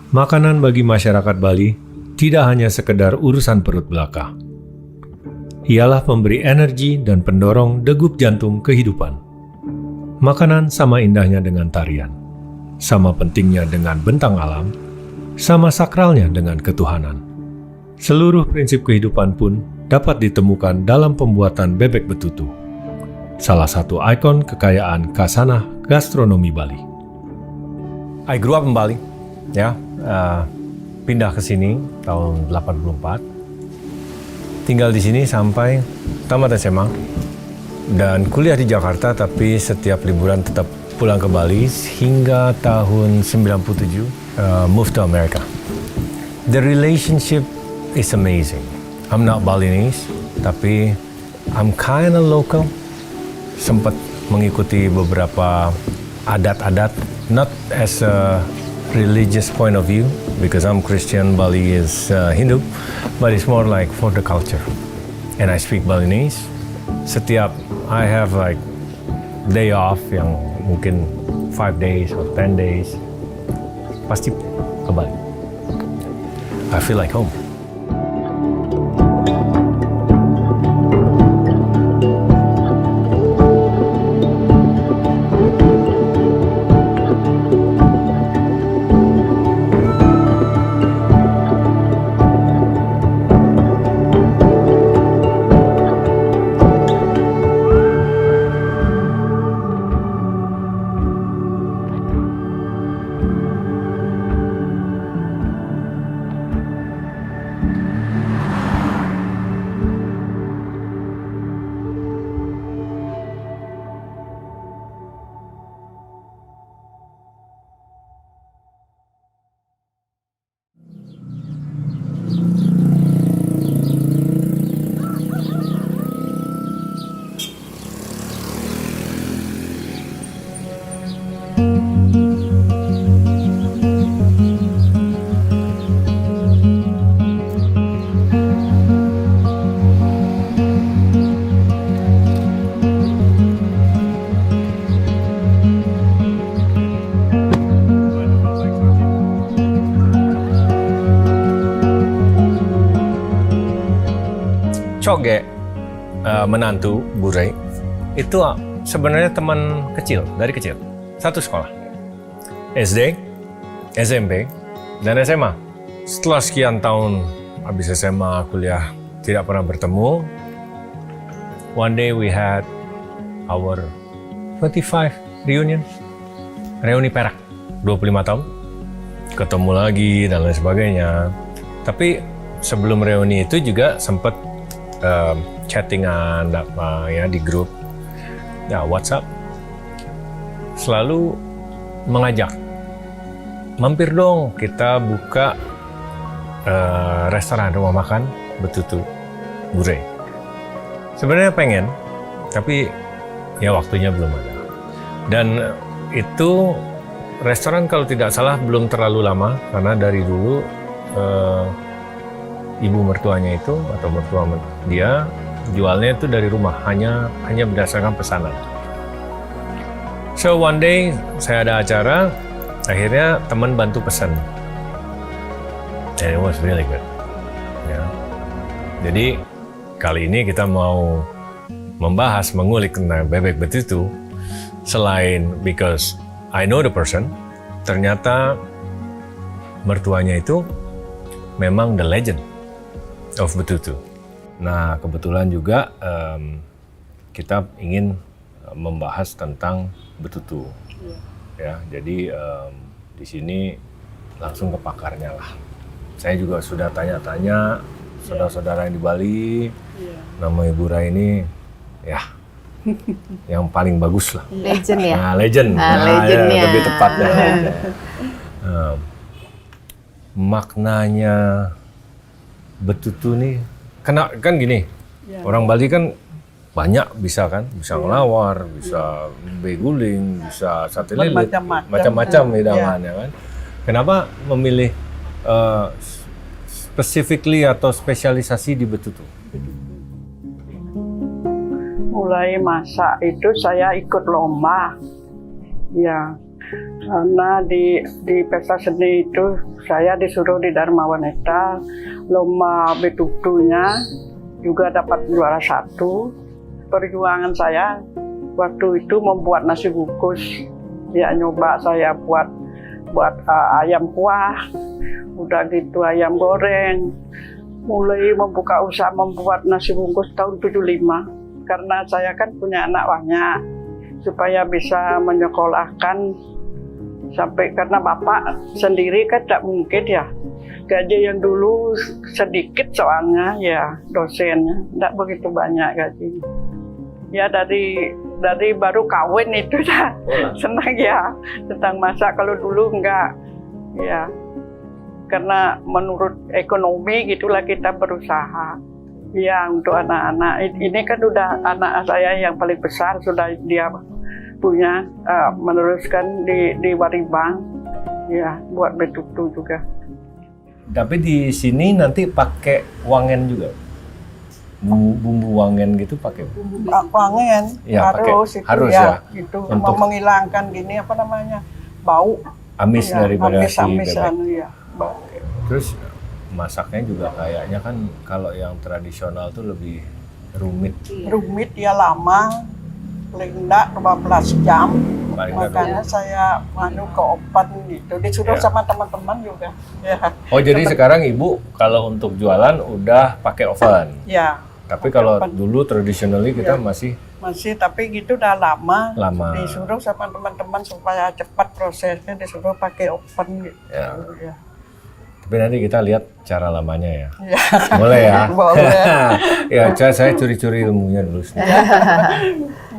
Makanan bagi masyarakat Bali tidak hanya sekedar urusan perut belaka. Ialah pemberi energi dan pendorong degup jantung kehidupan. Makanan sama indahnya dengan tarian, sama pentingnya dengan bentang alam, sama sakralnya dengan ketuhanan. Seluruh prinsip kehidupan pun dapat ditemukan dalam pembuatan bebek betutu, salah satu ikon kekayaan khasanah gastronomi Bali. I grew up in Bali, ya, pindah ke sini tahun 84, tinggal di sini sampai tamat SMA dan kuliah di Jakarta, tapi setiap liburan tetap pulang ke Bali hingga tahun 97 move to America. The relationship is amazing. I'm not Balinese, tapi I'm kind of local. Sempat mengikuti beberapa adat-adat, not as a religious point of view, because I'm Christian, Bali is Hindu, but it's more like for the culture. And I speak Balinese. Setiap I have like day off yang mungkin 5 days or 10 days, pasti ke Bali. I feel like home. Choge, menantu Burai, itu sebenarnya teman kecil, dari kecil. Satu sekolah. SD, SMP, dan SMA. Setelah sekian tahun habis SMA, kuliah, tidak pernah bertemu. One day we had our 25 reunion. Reuni Perak, 25 tahun. Ketemu lagi dan lain sebagainya. Tapi sebelum reuni itu juga sempat chattingan ya di grup ya WhatsApp, selalu mengajak mampir dong kita buka restoran rumah makan betutu Burai. Sebenarnya pengen, tapi ya waktunya belum ada. Dan itu restoran kalau tidak salah belum terlalu lama, karena dari dulu ibu mertuanya itu atau mertua dia jualnya itu dari rumah, hanya berdasarkan pesanan. So one day saya ada acara, akhirnya teman bantu pesan, and it was really good. Ya. Jadi kali ini kita mau mengulik tentang bebek betutu. Selain because I know the person, ternyata mertuanya itu memang the legend of betutu. Nah, kebetulan juga kita ingin membahas tentang betutu. Ya, jadi di sini langsung ke pakarnya lah. Saya juga sudah tanya-tanya saudara-saudara yang di Bali, nama Ibu Rai ini, ya, yang paling bagus lah. Legend ya? Nah, legend. Legendnya. Ya, lebih tepatnya. Maknanya betutu nih, kan gini, orang Bali kan banyak bisa ngelawar, bisa beguling, bisa sate lilit, macam-macam hidangannya kan. Kenapa memilih specifically atau spesialisasi di betutu? Mulai masak itu saya ikut lomba. Ya, karena di pesta seni itu saya disuruh di Dharma Wanita, lomba betutunya juga dapat juara 1. Perjuangan saya waktu itu membuat nasi bungkus. Ya nyoba saya buat ayam kuah, udah gitu ayam goreng. Mulai membuka usaha membuat nasi bungkus tahun 75. Karena saya kan punya anak banyak, supaya bisa menyekolahkan sampai, karena bapak sendiri kan tidak mungkin ya. Gaji yang dulu sedikit soalnya ya dosennya, tidak begitu banyak gaji. Ya dari baru kawin itu dah senang ya tentang masak, kalau dulu enggak ya, karena menurut ekonomi gitulah kita berusaha ya untuk anak-anak. Ini kan udah anak saya yang paling besar, sudah dia punya meneruskan di Waribang ya buat betutu juga. Tapi di sini nanti pakai wangen juga. Bumbu wangen gitu pakai. Wangen Ya, harus ya. Gitu Untuk menghilangkan gini apa namanya? Bau. Amis Ya, daripada si amis bebek. ya. Bau. Terus masaknya juga kayaknya kan kalau yang tradisional tuh lebih rumit. Rumit ya, lama. Paling enggak 12 jam. Paling enggak Makanya saya ke oven gitu. Disuruh Ya. sama teman-teman juga. Ya. Oh jadi sekarang ibu kalau untuk jualan udah pakai oven. Ya. Tapi Pakai kalau oven. dulu traditionally kita Ya. masih Tapi gitu udah lama. Lama. Disuruh sama teman-teman supaya cepat prosesnya, disuruh pakai oven gitu. Ya. Ya. Tapi nanti kita lihat cara lamanya ya. Ya. Boleh ya? Boleh. Ya, saya curi-curi ilmunya dulu.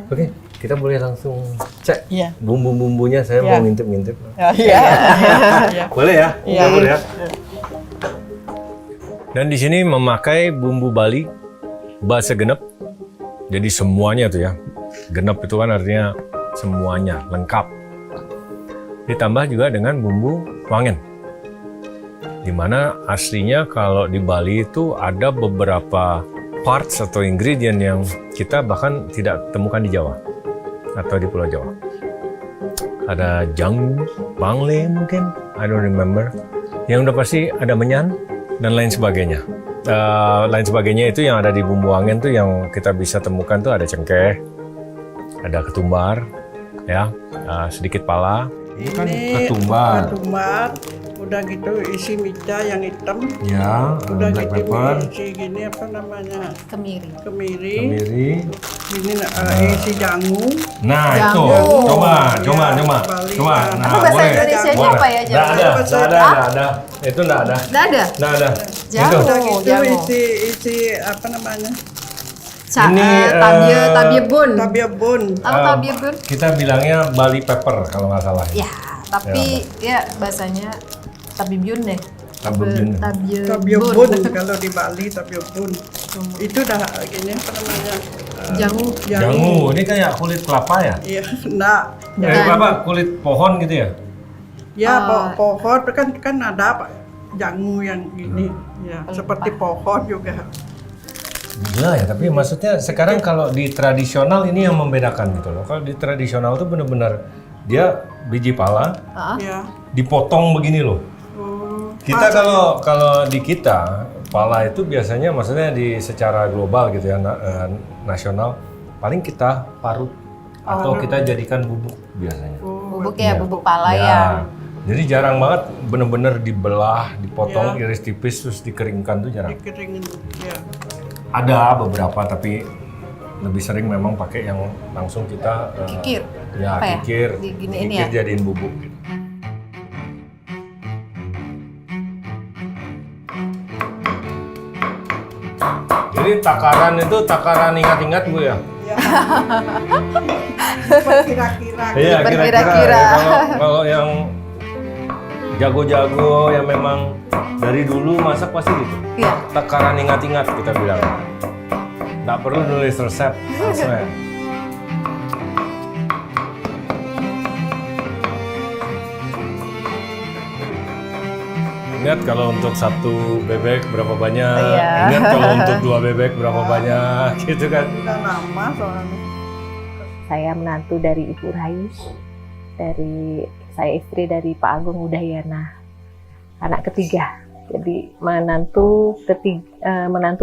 Oke, kita boleh langsung cek Iya. bumbu-bumbunya. Saya Ya. mau ngintip-ngintip. Iya. Iya. Boleh ya? Iya. Boleh ya? Dan di sini memakai bumbu Bali, basa genep. Jadi semuanya tuh ya. Genep itu kan artinya semuanya, lengkap. Ditambah juga dengan bumbu wangen. Dimana aslinya kalau di Bali itu ada beberapa parts atau ingredient yang kita bahkan tidak temukan di Jawa atau di Pulau Jawa. Ada jangu, bangle mungkin, I don't remember. Yang udah pasti ada menyan dan lain sebagainya. Lain sebagainya itu yang ada di bumbu wangen tuh yang kita bisa temukan tuh ada cengkeh, ada ketumbar, ya, sedikit pala. Ini kan ketumbar. Ketumbar. Udah gitu isi mica yang hitam. Ya, Udah black gitu pepper, isi gini apa namanya? Kemiri. Kemiri. kemiri. Ini isi jangu. Nah, Jamu. itu. Coba. Bali. Nah, Apa bahasa boleh. Indonesianya Boleh. apa ya, Nggak Jamu? ada. Itu nggak ada. Nggak ada? Nggak ada. Jamu. Itu. Udah gitu Jamu. isi apa namanya? Ini, Tabiebun. Tabiebun. Apa tabiebun? Kita bilangnya Bali pepper kalau nggak salah. Ya, tapi ya bahasanya tabiebun deh. Tabiebun. Tabiebun kalau di Bali tabiebun. Itu dah gini apa namanya? Jangu. Jangu, ini kayak kulit kelapa ya? Iya, enggak. Kelapa, kulit pohon gitu ya? Ya, pohon kan ada apa? Jangu yang gini. Ya, seperti pohon juga. Gila ya, tapi maksudnya sekarang kalau di tradisional ini yang membedakan gitu loh. Kalau di tradisional tuh bener-bener dia biji pala Ya. dipotong begini loh. Kita kalau di kita pala itu biasanya maksudnya di secara global gitu ya nasional paling kita parut atau kita jadikan bubuk biasanya. Bubuk ya, bubuk pala ya. Jadi jarang banget bener-bener dibelah, dipotong, iris tipis terus dikeringkan tuh jarang. Dikeringin. Ya. Ada beberapa tapi lebih sering memang pakai yang langsung kita Kikir. ya Apa ya? kikir, Diginiin kikir ya? jadiin bubuk. Jadi takaran itu takaran ingat-ingat Bu ya? Ya. Kira-kira. Iya Berkira-kira. ya. Kalau yang jago-jago yang memang dari dulu masak pasti gitu. Iya. Takaran ingat-ingat kita bilang. Nggak perlu nulis resep, langsung ya. Ingat kalau untuk satu bebek berapa banyak, Iya. ingat kalau untuk dua bebek berapa banyak, gitu kan. Udah lama soalnya. Saya menantu dari Ibu Rais. dari saya istri dari Pak Agung Udayana, anak ketiga. Jadi menantu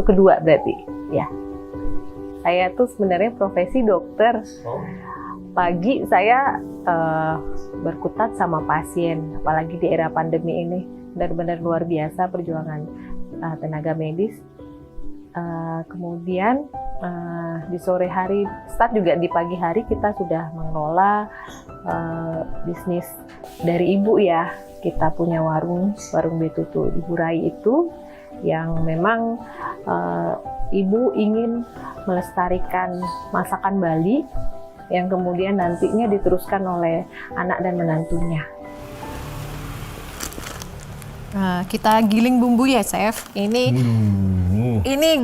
kedua berarti, ya. Saya tuh sebenarnya profesi dokter. Pagi saya berkutat sama pasien, apalagi di era pandemi ini benar-benar luar biasa perjuangan tenaga medis. Kemudian di sore hari, start juga di pagi hari kita sudah mengelola bisnis dari ibu ya. Kita punya warung Betutu Ibu Rai itu yang memang ibu ingin melestarikan masakan Bali yang kemudian nantinya diteruskan oleh anak dan menantunya. Nah, kita giling bumbu ya, Chef. Ini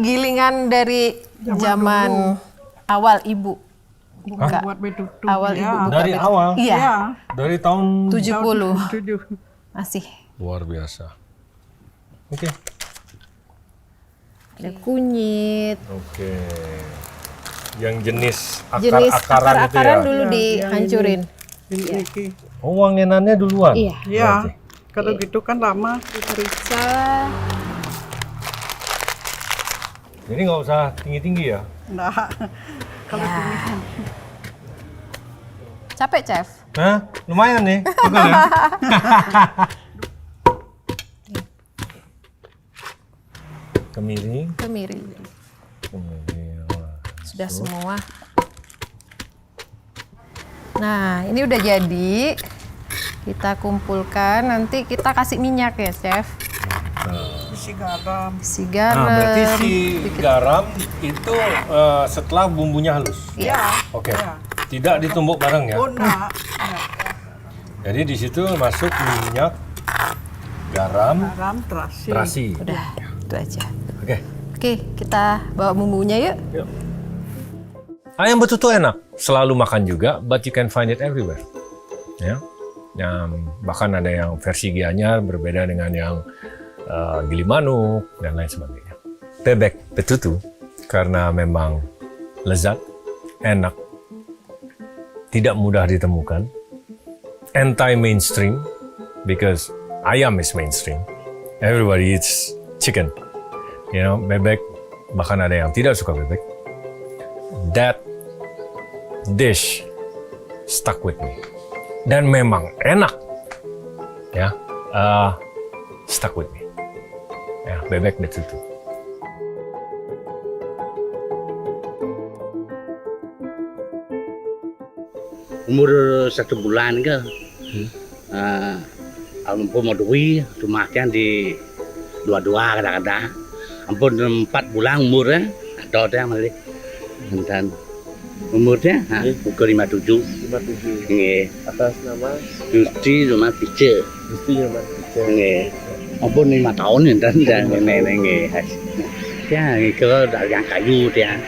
gilingan dari zaman awal ibu buka. Buat betutu. Awal ya. ibu buka. Dari awal? Iya. Ya. Dari tahun 70. 7. Masih. luar biasa. Oke. Ada kunyit. Oke. Yang jenis Jenis akar-akaran itu ya. akar-akaran dulu Ya, dihancurin. Ini. Oh, wangenannya duluan. Iya. Ya. Berarti. Kalau gitu kan lama. Diperiksa. Jadi nggak usah tinggi-tinggi ya. Nah, kalau Ya. ini kan Capek, Chef? Hah? Lumayan nih. Betul ya? Kemiri. Kemiri. Sudah semua. Nah, ini udah jadi. Kita kumpulkan, nanti kita kasih minyak ya, Chef. isi garam. Si Nah, garam. berarti si dikit. garam itu setelah bumbunya halus. Iya. Oke. Ya. Tidak ditumbuk bareng ya. Oh, nah. Jadi di situ masuk minyak, garam, Garam terasi. terasi. Udah, itu aja. Oke. Oke, kita bawa bumbunya yuk. Yuk. Ayam betutu enak, selalu makan juga, but you can find it everywhere. Ya. Bahkan ada yang versi Gianyar berbeda dengan yang gili manuk dan lain sebagainya. Bebek betutu karena memang lezat, enak, tidak mudah ditemukan, anti-mainstream because ayam is mainstream. Everybody eats chicken. You know, bebek, bahkan ada yang tidak suka bebek. That dish stuck with me. Dan memang enak. Ya, stuck with me. Ya, bebek betutu. Umur 1 bulan ke, ampun mau duwi, tumakan di dua-dua kadang-kadang. Ampun 4 bulan umurnya, ada dia malih. Dan umurnya, ukur 57. 57 Nggih, atas nama Gusti rumah Pice. Gusti Nyoman Pice. Nggih. Ampun 5 tahun dan nggih. Ya, kalau dagang kayu dia,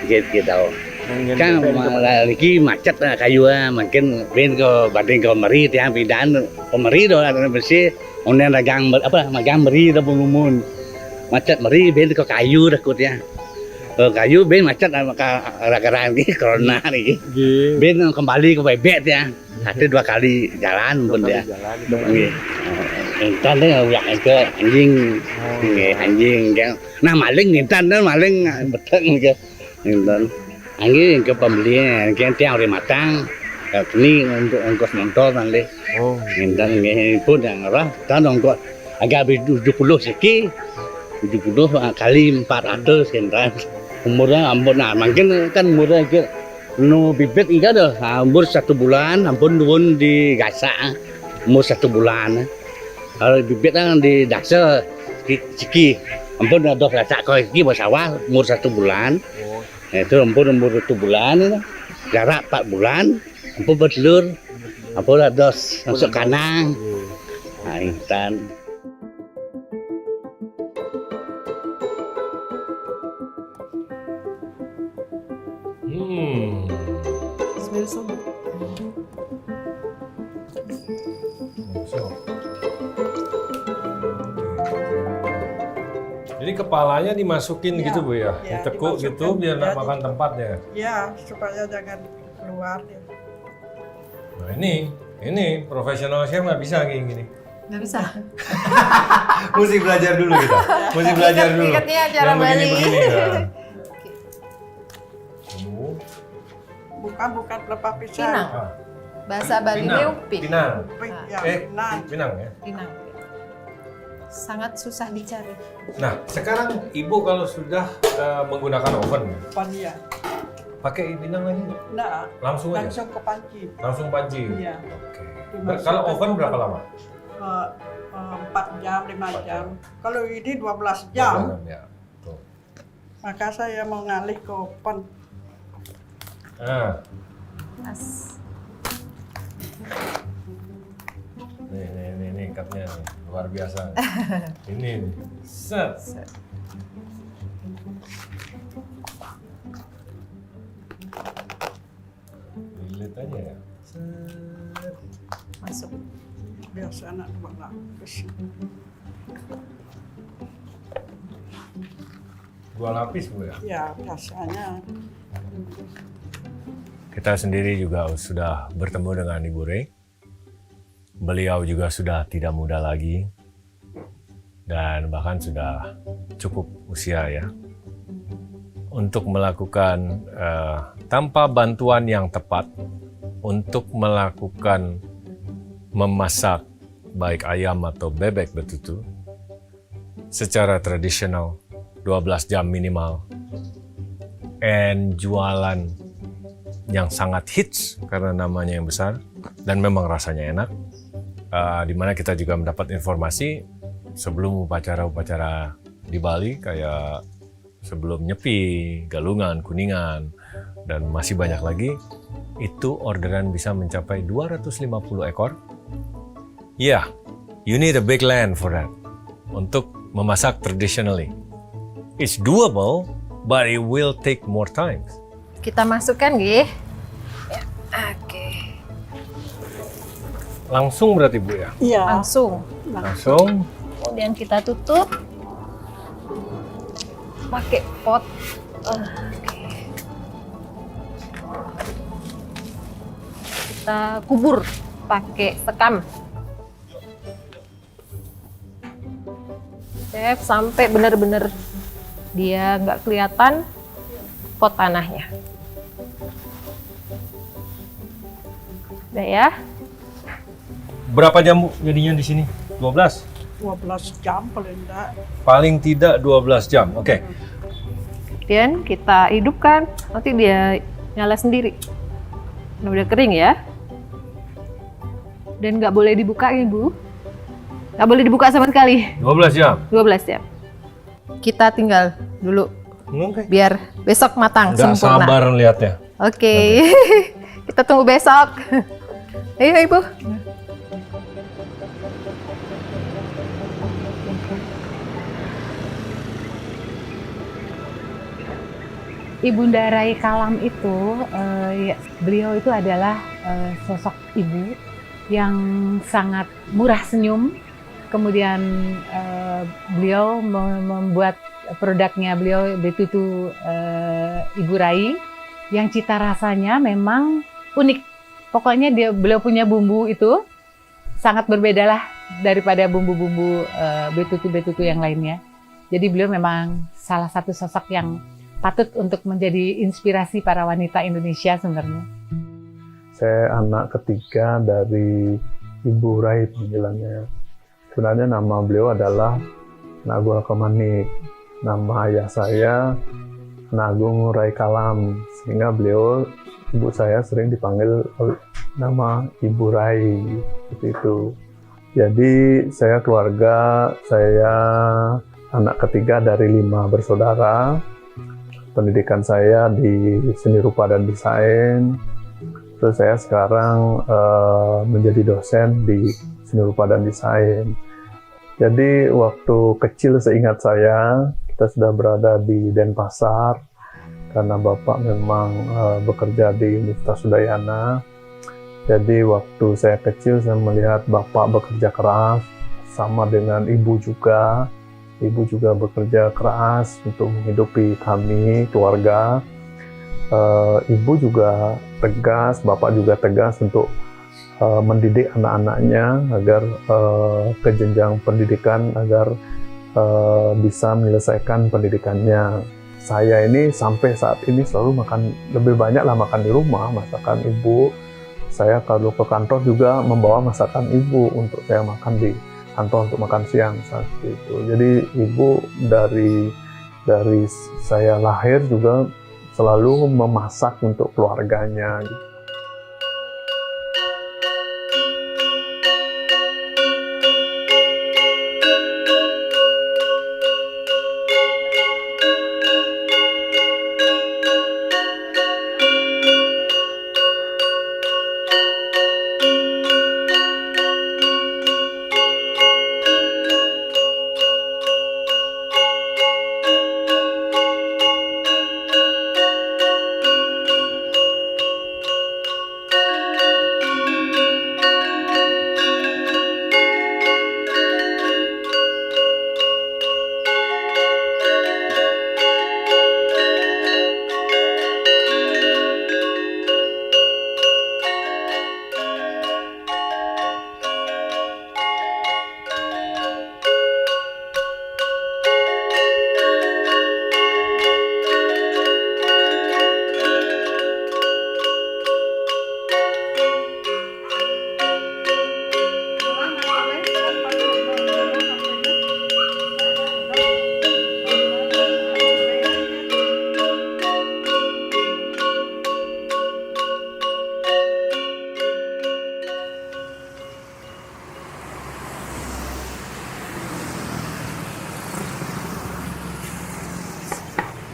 gitu. Kan lagi macet kayu mungkin ben ke banding ke meri dia pindahan ke meri do ada bersih onen dagang magang meri do pulumun macet meri ben ke kayu dah kut ya kayu ben macet gara-gara ini corona nih ben kembali ke bebek ya ada 2 kali jalan pun dia nggih entar deh yang ke anjing nggih anjing nah maling entar maling betul ke entar Angin ke pembelian, yang tiang udah matang, ini untuk ongkos motor nanti. Oh, Dan ini pun yang apa? Dan ongkos agak lebih 70 seki, 70 kali 400 kan. Umurnya ampun, nah mungkin kan umurnya ke no bibit ikan dah, umur 1 bulan, ampun dun digasak, umur 1 bulan. Kalau bibit kan di dasar seki, ampun ada gasak kau seki bersawah umur 1 bulan. Itu umur 1 bulan, jarak 4 bulan, ampun bertelur, ampun ada masuk kanang, intan. Jadi kepalanya dimasukin Ya, gitu Bu ya, ya, ditekuk dimasukkan, gitu biar nggak ya, makan tempatnya. ya supaya jangan keluar ya. Nah, ini profesional chef nggak bisa kayak gini. Nggak bisa. Mesti belajar dulu kita. Mesti belajar dulu. Ikatnya cara Yang Bali. begini-begini, nah. Tunggu. Bukan pelepah pisang. Pinang. Ah, Bahasa Bali Upi. Pinang. Ya, nah, Pinang ya. Pinang. Sangat susah dicari. Nah, sekarang Ibu kalau sudah menggunakan oven, pan ya. pakai pinang lagi nggak? Nah, Langsung aja? langsung ke panci. Langsung panci? Iya. Oke. Dimasukkan Kalau oven ke berapa oven. lama? 4 jam, 5 jam. Kalau ini 12 jam, 12 jam, ya. Tuh. maka saya mau ngalih ke oven. Nah, Pas. nih ikatnya nih. Luar biasa. Ini nih. Set. Lilit aja ya. Set. Masuk. Biasa anak 2 lapis. 2 lapis Bu ya? Ya, biasanya. Kita sendiri juga sudah bertemu dengan Ibu Rey. Beliau juga sudah tidak muda lagi. Dan bahkan sudah cukup usia ya. Untuk melakukan tanpa bantuan yang tepat. Untuk melakukan memasak baik ayam atau bebek betutu. Secara tradisional 12 jam minimal. And jualan yang sangat hits karena namanya yang besar dan memang rasanya enak. Di mana kita juga mendapat informasi sebelum upacara-upacara di Bali kayak sebelum Nyepi, Galungan, Kuningan, dan masih banyak lagi, itu orderan bisa mencapai 250 ekor. Yeah, you need a big land for that. Untuk memasak traditionally. It's doable, but it will take more time. Kita masukkan, Gih. Ya, oke. Langsung berarti Bu ya? Iya. Langsung. Langsung. Kemudian kita tutup. Pakai pot. Oke. Kita kubur pakai sekam. Chef sampai benar-benar dia nggak kelihatan pot tanahnya. Udah ya. Berapa jam Bu jadinya di sini? 12? 12 jam paling enggak. Paling tidak 12 jam, oke. Kemudian kita hidupkan, nanti dia nyala sendiri. Nah, udah kering ya. Dan nggak boleh dibuka Ibu. Nggak boleh dibuka sama sekali. 12 jam? 12 ya. Kita tinggal dulu Oke. biar besok matang Nggak sempurna. sabar lihatnya. Oke. Kita tunggu besok. Ayo Ibu. Ibunda Rai Kalam itu, beliau itu adalah sosok ibu yang sangat murah senyum. Kemudian beliau membuat produknya beliau betutu Ibu Rai yang cita rasanya memang unik. Pokoknya beliau punya bumbu itu sangat berbeda lah daripada bumbu-bumbu betutu-betutu yang lainnya. Jadi beliau memang salah satu sosok yang patut untuk menjadi inspirasi para wanita Indonesia sebenarnya. Saya anak ketiga dari Ibu Rai panggilannya. Sebenarnya nama beliau adalah Nagul Kemanik. Nama ayah saya Nagung Rai Kalam. Sehingga ibu saya sering dipanggil nama Ibu Rai. Seperti itu. Jadi saya anak ketiga dari 5 bersaudara. Pendidikan saya di seni rupa dan desain. Terus saya sekarang menjadi dosen di seni rupa dan desain. Jadi waktu kecil seingat saya, kita sudah berada di Denpasar karena Bapak memang bekerja di Universitas Udayana. Jadi waktu saya kecil saya melihat Bapak bekerja keras, sama dengan Ibu juga. Ibu juga bekerja keras untuk menghidupi kami, keluarga. Ibu juga tegas, Bapak juga tegas untuk mendidik anak-anaknya agar ke jenjang pendidikan, agar bisa menyelesaikan pendidikannya. Saya ini sampai saat ini selalu makan, lebih banyak lah makan di rumah, masakan ibu. Saya kalau ke kantor juga membawa masakan ibu untuk saya makan di kantor untuk makan siang saat itu. Jadi ibu dari saya lahir juga selalu memasak untuk keluarganya.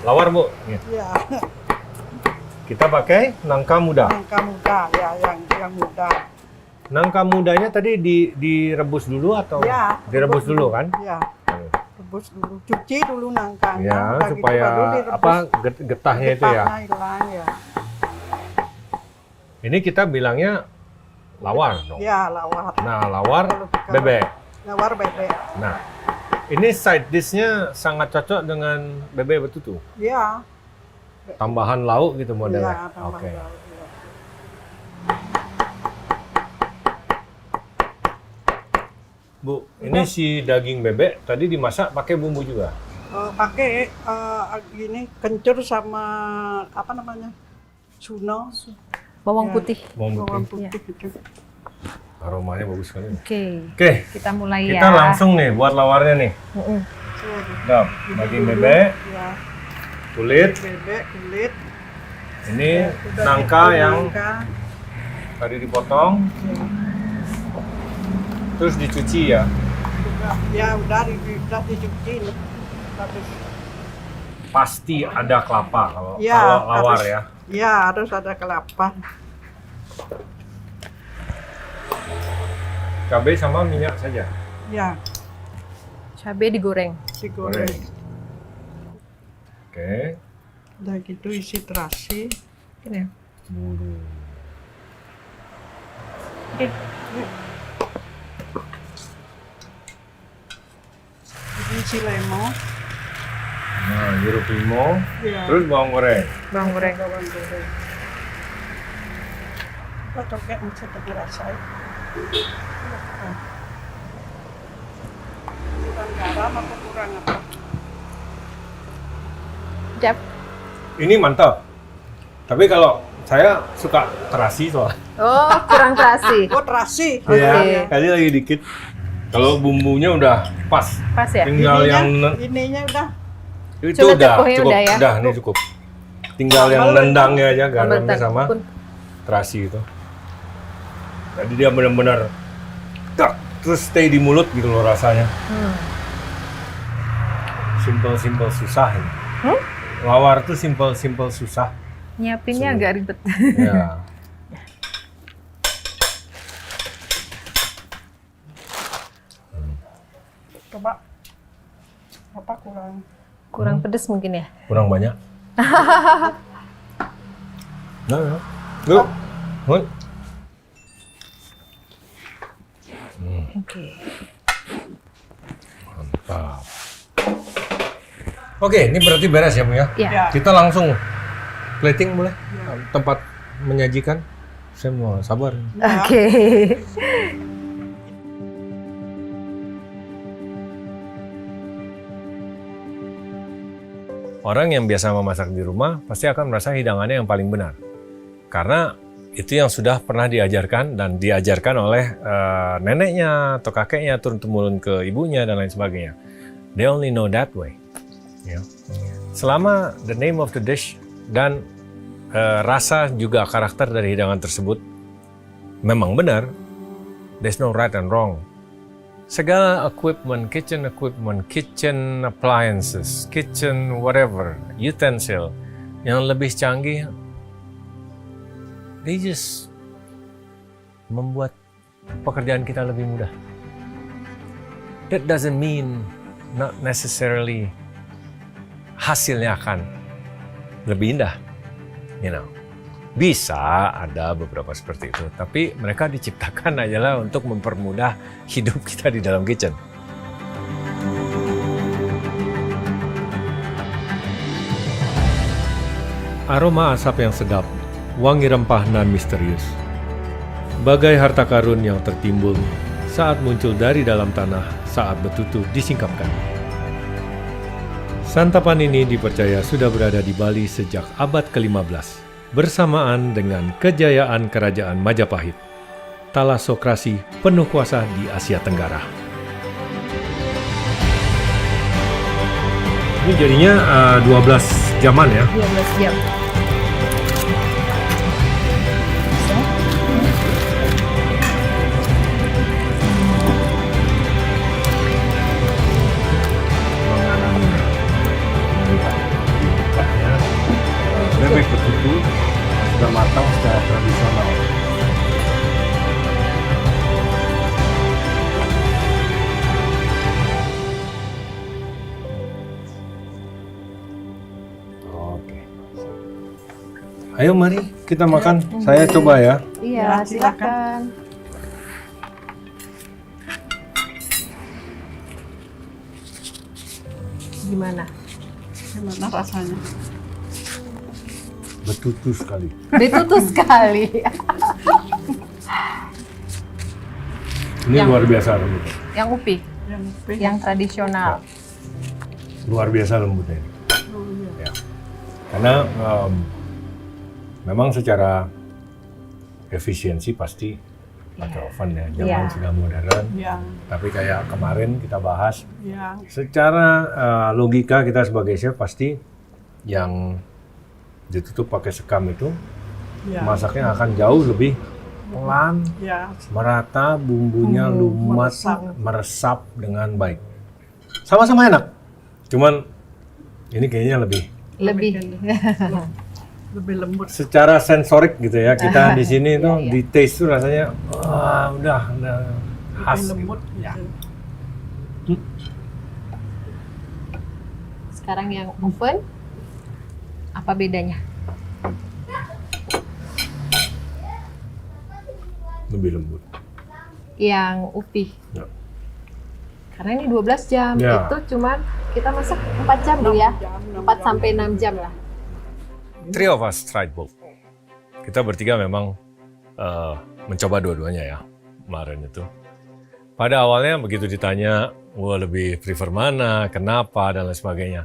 Lawar, Bu. Ya, Kita pakai nangka muda. nangka muda ya, yang muda. Nangka mudanya tadi direbus dulu atau Ya, direbus dulu kan? Ya, rebus dulu, cuci dulu nangkanya. Ya, udah gitu supaya baru direbus. apa getahnya itu ya. Getahnya hilang ya. Ini kita bilangnya lawar dong. Ya, lawar. Nah, lawar Kalau kita- bebek. Lawar bebek. Nah, ini side dish-nya sangat cocok dengan bebek betutu. Ya, Tambahan lauk gitu modelnya. ya, tambah Oke. lauk, ya. Bu, ini si daging bebek tadi dimasak pakai bumbu juga. Pakai gini kencur sama apa namanya? Suno, Bawang Ya. putih. bawang Putih. putih gitu. Aromanya bagus sekali. Oke, Oke, kita mulai ya. kita langsung nih buat lawarnya nih. Mm-mm. Nah, daging bebek, Ya, kulit, bebek, kulit. ini Ya, udah nangka gitu, yang nangka. tadi dipotong, Ya. terus dicuci ya. Udah dicuci. Habis. Pasti ada kelapa kalau Ya, lawar harus. ya. Ya, harus ada kelapa. Cabai sama minyak saja. Ya, Cabai digoreng. digoreng. Oke. Udah gitu isi terasi. Gini ya. Bulu. Isi lemon. Nah, jeruk limau, Ya. terus bawang goreng. Bawang goreng. Bawang goreng. Kita coba bisa dirasain. Kurang garam apa kurang apa? Jap. Ini mantap. Tapi kalau saya suka terasi soalnya. Oh, kurang terasi. Oh, terasi. Oke. Ya, kali lagi dikit. Kalau bumbunya udah pas. Pas ya? Tinggal yang Ininya udah. itu Coba udah tepuhnya cukup. udah ya? Udah, ini cukup. Tinggal yang Sambal nendangnya aja garamnya Sambal sama pun. terasi itu. Jadi dia benar-benar tak, terus stay di mulut gitu loh rasanya. Simple susah ini. Lawar tuh simple susah. Nyiapinnya agak ribet. Ya. Coba. Apa kurang? Kurang pedes mungkin ya? Kurang banyak. Nah, ya. Yuk. Hoi. Oke. Mantap. Oke, ini berarti beres ya, Bu ya? Ya. Ya. Kita langsung plating boleh? Tempat menyajikan. saya mau sabar. Oke. Orang yang biasa memasak di rumah pasti akan merasa hidangannya yang paling benar. Karena itu yang sudah pernah diajarkan dan diajarkan oleh neneknya atau kakeknya turun-temurun ke ibunya dan lain sebagainya. They only know that way. Ya. Selama the name of the dish dan rasa juga karakter dari hidangan tersebut memang benar, there's no right and wrong. Segala kitchen appliances, kitchen whatever, utensil yang lebih canggih, they just membuat pekerjaan kita lebih mudah. That doesn't mean not necessarily hasilnya akan lebih indah, you know. Bisa ada beberapa seperti itu, tapi mereka diciptakan adalah untuk mempermudah hidup kita di dalam kitchen. Aroma asap yang sedap, wangi rempah nan misterius. Bagai harta karun yang tertimbun saat muncul dari dalam tanah saat betutu disingkapkan. Santapan ini dipercaya sudah berada di Bali sejak abad ke-15. Bersamaan dengan kejayaan Kerajaan Majapahit, Thalassocracy penuh kuasa di Asia Tenggara. Ini jadinya 12 jaman ya? 12 jam. Bebek betutu sudah matang secara tradisional. Oke. Ayo mari kita makan. Saya coba ya. Iya, silakan. Gimana? Gimana rasanya? Betutu sekali. Betutu sekali. Ini luar biasa lembutnya. Yang upi, yang tradisional. Luar biasa lembutnya. Ya. Karena memang secara efisiensi pasti pakai oven ya. Zaman sudah modern. Ya, Tapi kayak kemarin kita bahas, ya, secara logika kita sebagai chef pasti yang ditutup pakai sekam itu ya, masaknya akan jauh lebih pelan, ya, merata, bumbunya lumat, meresap. meresap dengan baik. Sama-sama enak, cuman ini kayaknya lebih lebih lembut. secara sensorik gitu ya. Kita di sini tuh iya. di taste tuh rasanya udah khas. Lebih lembut. Gitu. Ya. Sekarang yang oven, apa bedanya? Lebih lembut. Yang upi. Ya. Karena ini 12 jam, Ya. itu cuman kita masak 4 jam dulu ya. 4 sampai 6 jam lah. Three of us tried both. Kita bertiga memang mencoba dua-duanya ya kemarin itu. Pada awalnya begitu ditanya, lebih prefer mana, kenapa, dan lain sebagainya.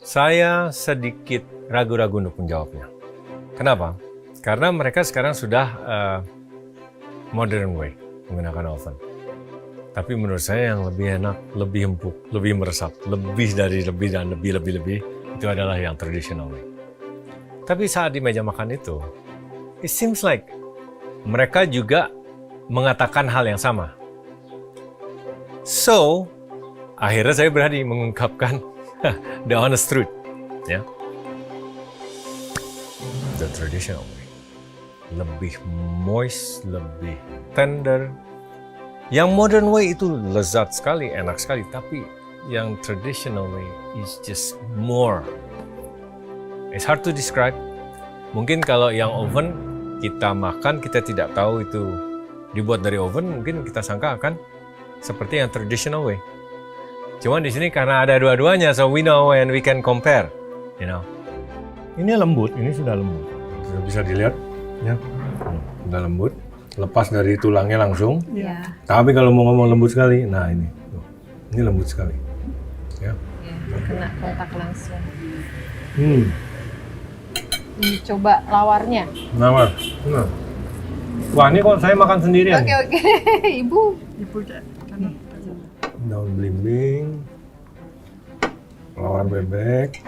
Saya sedikit ragu-ragu untuk menjawabnya. Kenapa? Karena mereka sekarang sudah modern way menggunakan oven. Tapi menurut saya yang lebih enak, lebih empuk, lebih meresap, lebih itu adalah yang traditional way. Tapi saat di meja makan itu, it seems like mereka juga mengatakan hal yang sama. So, akhirnya saya berani mengungkapkan the honest truth, ya. The traditional way. Lebih moist, lebih tender. Yang modern way itu lezat sekali, enak sekali. Tapi yang traditional way is just more. It's hard to describe. Mungkin kalau yang oven kita makan, kita tidak tahu itu dibuat dari oven, mungkin kita sangka akan seperti yang traditional way. Cuman di sini karena ada dua-duanya, so we know and we can compare, you know. Ini lembut, ini sudah lembut. Sudah bisa dilihat, ya. Udah lembut, lepas dari tulangnya langsung. Ya. Tapi kalau mau ngomong lembut sekali, nah ini, tuh. Ini lembut sekali. Ya. Kena kontak langsung. Hmm, Ini coba lawarnya. nawar. Nah. Wah, ini kok saya makan sendirian. Oke. Ibu. Daun belimbing, lawar bebek.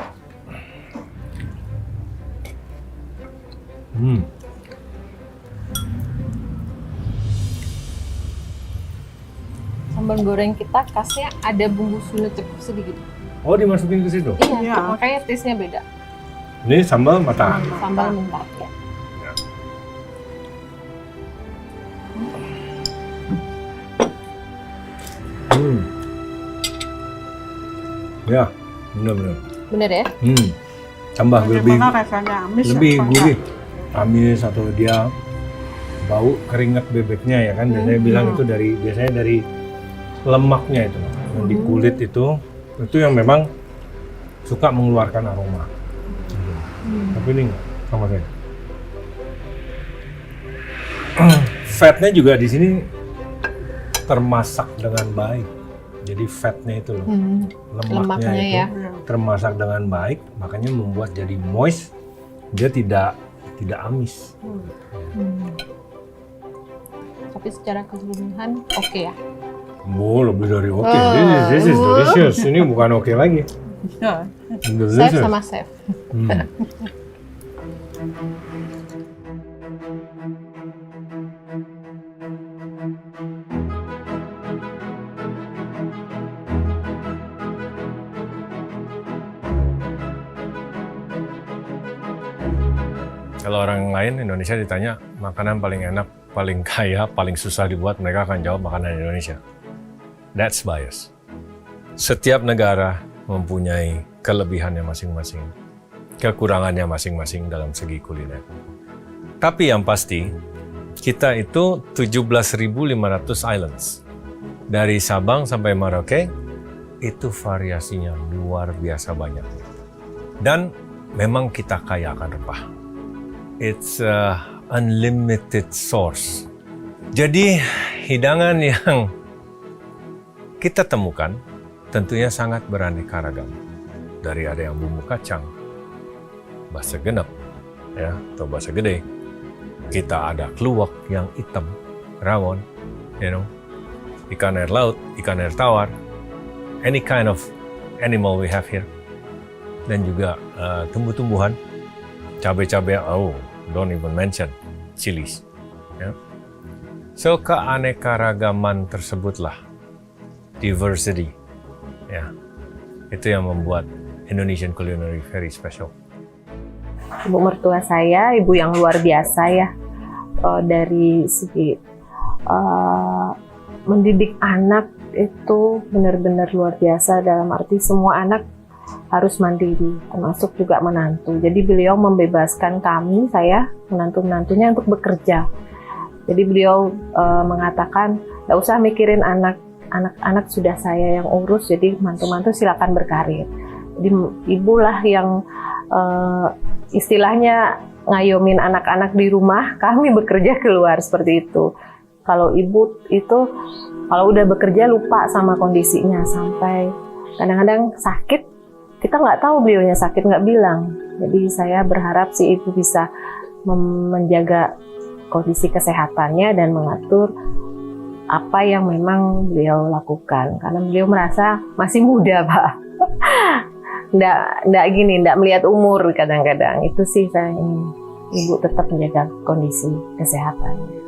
Sambal goreng kita khasnya ada bumbu sulut cukup sedikit. Oh, dimasukin ke situ. Iya, makanya taste-nya beda. Ini sambal mata. Sambal mentah ya. Ya, benar-benar. Bener ya? Tambah lebih Bagaimana rasanya amis? lebih apa gurih. Amis atau dia bau keringat bebeknya ya kan. Biasanya bilang itu biasanya dari lemaknya itu. Yang di kulit itu yang memang suka mengeluarkan aroma. Tapi ini enggak sama saya. Fatnya juga di sini termasak dengan baik. Jadi fatnya itu loh, lemaknya itu ya. termasak dengan baik, makanya membuat jadi moist. Dia tidak amis. Tapi secara keseluruhan oke ya. Oh, lebih dari oke. This is delicious. Ini bukan oke lagi. Chef Delicious. sama chef. Kalau orang lain Indonesia ditanya makanan paling enak, paling kaya, paling susah dibuat, mereka akan jawab makanan Indonesia. That's bias. Setiap negara mempunyai kelebihannya masing-masing, kekurangannya masing-masing dalam segi kuliner. Tapi yang pasti, kita itu 17.500 islands. Dari Sabang sampai Merauke, itu variasinya luar biasa banyak. Dan memang kita kaya akan rempah. It's a unlimited source. Jadi hidangan yang kita temukan tentunya sangat beraneka ragam. Dari ada yang bumbu kacang, basa genep, ya, atau basa gede. Kita ada kluwak yang hitam, rawon, ikan air laut, ikan air tawar, any kind of animal we have here. Dan juga tumbuh-tumbuhan, cabai-cabai, don't even mention chilies. Ya. So keanekaragaman tersebutlah, diversity, ya, itu yang membuat Indonesian culinary very special. Ibu mertua saya, ibu yang luar biasa ya, dari segi mendidik anak itu benar-benar luar biasa, dalam arti semua anak harus mandiri, termasuk juga menantu. Jadi beliau membebaskan kami, saya, menantu-menantunya untuk bekerja. Jadi beliau mengatakan, nggak usah mikirin anak-anak sudah saya yang urus, jadi mantu-mantu silakan berkarir. Jadi ibulah yang istilahnya ngayomin anak-anak di rumah, kami bekerja keluar, seperti itu. Kalau ibu itu, kalau udah bekerja lupa sama kondisinya, sampai kadang-kadang sakit, kita nggak tahu beliaunya sakit, nggak bilang. Jadi saya berharap si ibu bisa menjaga kondisi kesehatannya dan mengatur apa yang memang beliau lakukan. Karena beliau merasa masih muda, Pak. Nggak melihat umur kadang-kadang. Itu sih saya ingin ibu tetap menjaga kondisi kesehatannya.